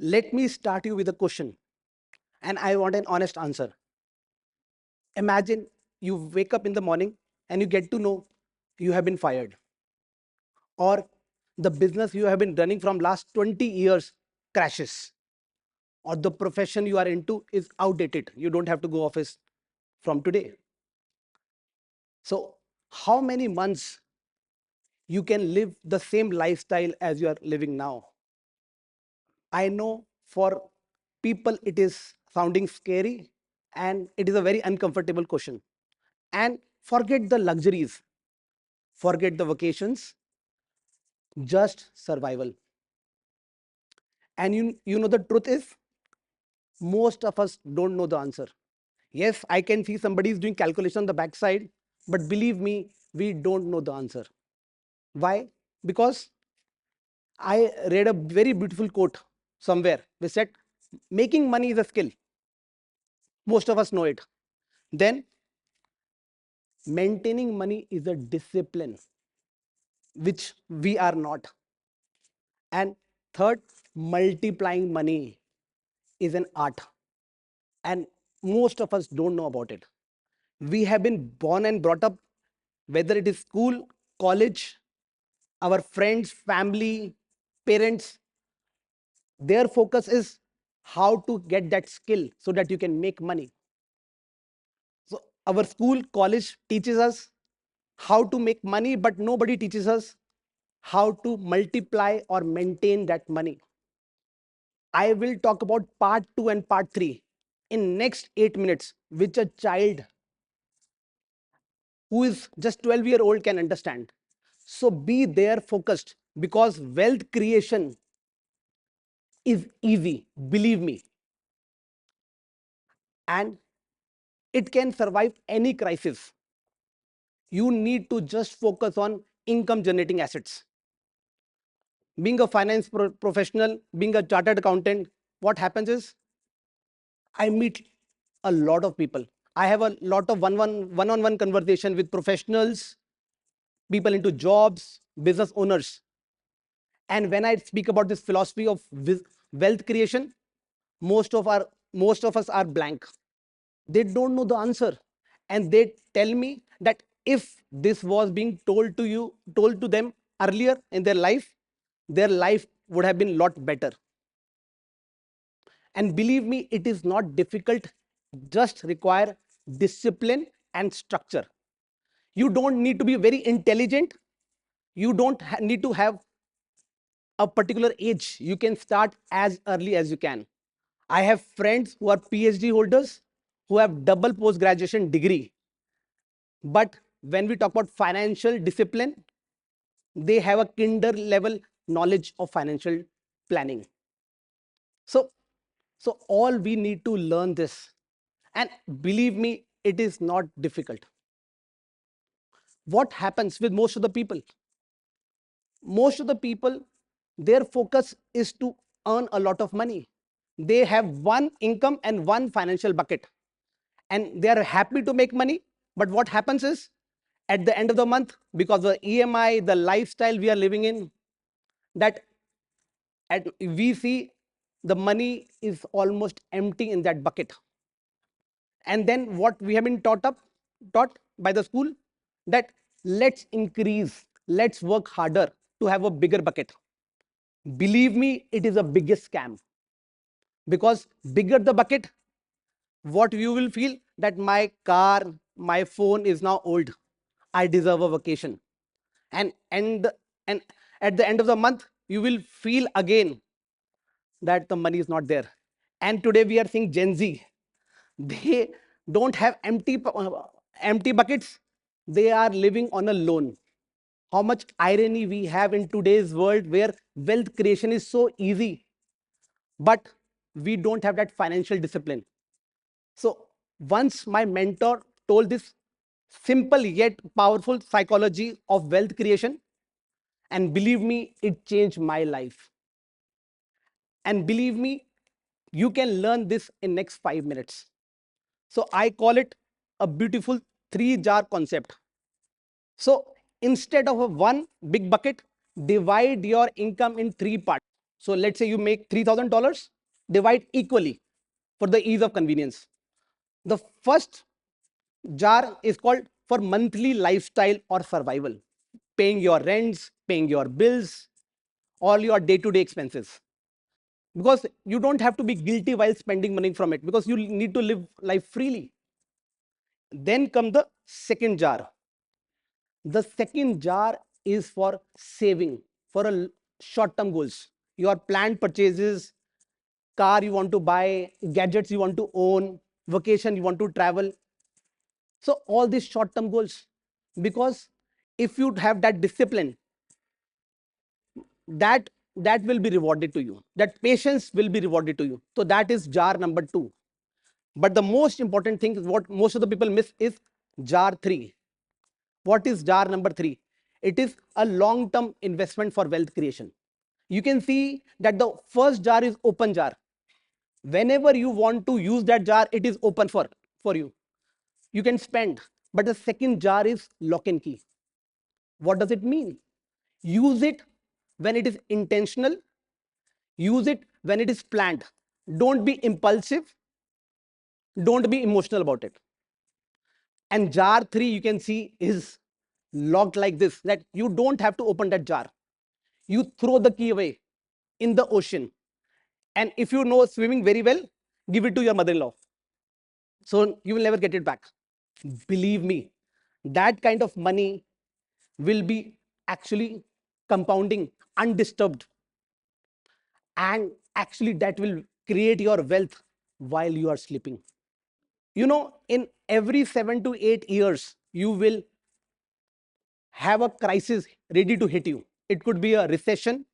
Let me start you with a question, and I want an honest answer. Imagine you wake up in the morning and you get to know you have been fired, or the business you have been running from last 20 years crashes, or the profession you are into is outdated. You don't have to go office from today. So, how many months you can live the same lifestyle as you are living now? I know for people it is sounding scary and it is a very uncomfortable question. And forget the luxuries, forget the vacations, just survival. And you know the truth is, most of us don't know the answer. Yes, I can see somebody is doing calculation on the backside, but believe me, we don't know the answer. Why? Because I read a very beautiful quote somewhere. They said, making money is a skill. Most of us know it. Then maintaining money is a discipline, which we are not. And third, multiplying money is an art. And most of us don't know about it. We have been born and brought up, whether it is school, college, our friends, family, parents, their focus is how to get that skill so that you can make money. So our school, college teaches us how to make money, but nobody teaches us how to multiply or maintain that money. I will talk about part 2 and part 3 in next 8 minutes, which a child who is just 12-year-old can understand. So be there focused, because wealth creation is easy, believe me, and it can survive any crisis. You need to just focus on income generating assets. Being a finance professional, being a chartered accountant, what happens is I meet a lot of people. I have a lot of one-on-one conversation with professionals, people into jobs, business owners. And when I speak about this philosophy of wealth creation, most of our most of us are blank. They don't know the answer, and they tell me that if this was being told to them earlier in their life would have been a lot better. And believe me, it is not difficult, just require discipline and structure. You don't need to be very intelligent. You don't need to have a particular age. You can start as early as you can. I have friends who are PhD holders who have double post graduation degree. But when we talk about financial discipline, they have a kinder level knowledge of financial planning. So, so all we need to learn this. And believe me, it is not difficult. What happens with most of the people? Most of the people, their focus is to earn a lot of money. They have one income and one financial bucket, and they are happy to make money. But what happens is, at the end of the month, because of the EMI, the lifestyle we are living in, that we see the money is almost empty in that bucket. And then what we have been taught by the school, that let's increase, let's work harder to have a bigger bucket. Believe me, it is a biggest scam, because bigger the bucket, what you will feel that my car, my phone is now old. I deserve a vacation. And at the end of the month, you will feel again that the money is not there. And today we are seeing Gen Z. They don't have empty buckets. They are living on a loan. How much irony we have in today's world, where wealth creation is so easy, but we don't have that financial discipline. So once my mentor told this simple yet powerful psychology of wealth creation, and believe me, it changed my life. And believe me, you can learn this in next 5 minutes. So I call it a beautiful 3 jar concept. So instead of a one big bucket, divide your income in 3 parts. So let's say you make $3,000, divide equally for the ease of convenience. The first jar is called for monthly lifestyle or survival, paying your rents, paying your bills, all your day-to-day expenses. Because you don't have to be guilty while spending money from it, because you need to live life freely. Then come the second jar. The second jar is for saving, for a short-term goals. Your planned purchases, car you want to buy, gadgets you want to own, vacation you want to travel. So all these short-term goals, because if you have that discipline, that will be rewarded to you. That patience will be rewarded to you. So that is jar number 2. But the most important thing, what most of the people miss, is jar 3. What is jar number 3? It is a long-term investment for wealth creation. You can see that the first jar is open jar. Whenever you want to use that jar, it is open for you. You can spend. But the second jar is lock and key. What does it mean? Use it when it is intentional. Use it when it is planned. Don't be impulsive. Don't be emotional about it. And jar 3, you can see, is locked like this, that you don't have to open that jar. You throw the key away in the ocean. And if you know swimming very well, give it to your mother-in-law. So you will never get it back. Believe me, that kind of money will be actually compounding undisturbed. And actually, that will create your wealth while you are sleeping. You know, in every 7 to 8 years, you will have a crisis ready to hit you. It could be a recession,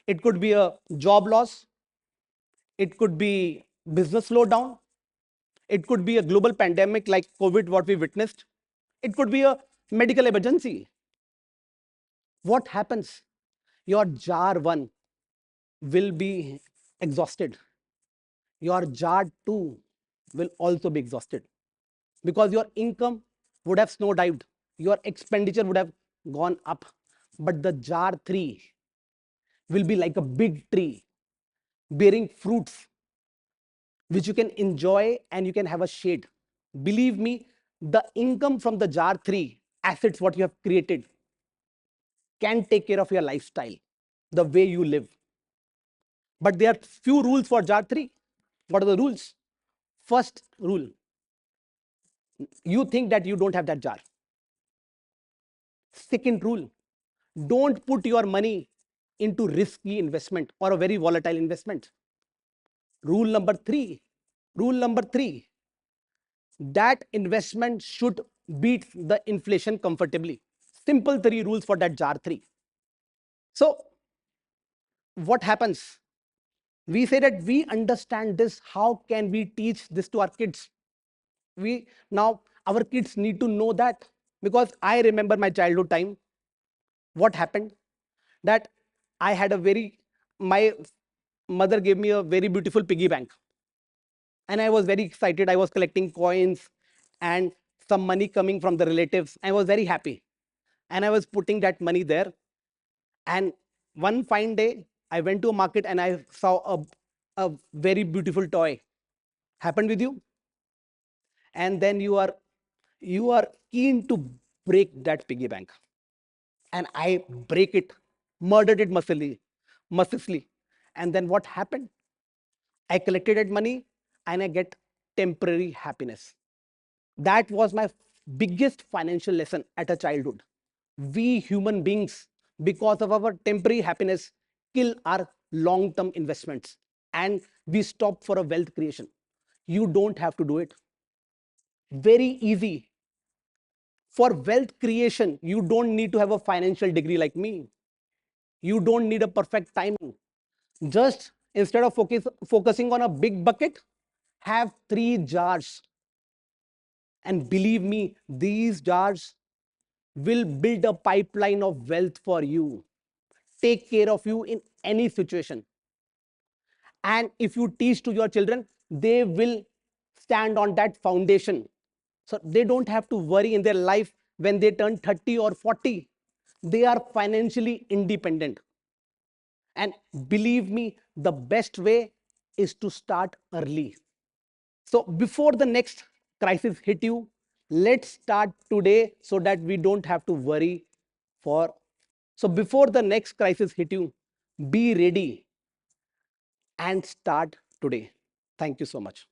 it could be a job loss, it could be business slowdown, it could be a global pandemic like COVID, what we witnessed, it could be a medical emergency. What happens? Your jar 1 will be exhausted. Your jar 2 will also be exhausted, because your income would have snowdived, your expenditure would have gone up. But the jar 3 will be like a big tree bearing fruits which you can enjoy and you can have a shade. Believe me, the income from the jar 3 assets, what you have created, can take care of your lifestyle, the way you live. But there are few rules for jar 3. What are the rules? First rule, you think that you don't have that jar. Second rule, don't put your money into risky investment or a very volatile investment. Rule number 3, that investment should beat the inflation comfortably. Simple 3 rules for that jar 3. So what happens? We say that we understand this. How can we teach this to our kids? Now our kids need to know that, because I remember my childhood time. What happened? That I had my mother gave me a very beautiful piggy bank. And I was very excited. I was collecting coins and some money coming from the relatives. I was very happy. And I was putting that money there. And one fine day, I went to a market and I saw a very beautiful toy. Happened with you? And then you are keen to break that piggy bank. And I break it, murdered it mercilessly. And then what happened? I collected that money and I get temporary happiness. That was my biggest financial lesson at a childhood. We human beings, because of our temporary happiness, kill our long-term investments and we stop for a wealth creation. You don't have to do it. Very easy. For wealth creation, you don't need to have a financial degree like me. You don't need a perfect timing. Just instead of focusing on a big bucket, have 3 jars. And believe me, these jars will build a pipeline of wealth for you, take care of you in any situation. And if you teach to your children, they will stand on that foundation. So they don't have to worry in their life when they turn 30 or 40. They are financially independent. And believe me, the best way is to start early. So before the next crisis hit you, let's start today so that we don't have to worry for. So before the next crisis hit you, be ready and start today. Thank you so much.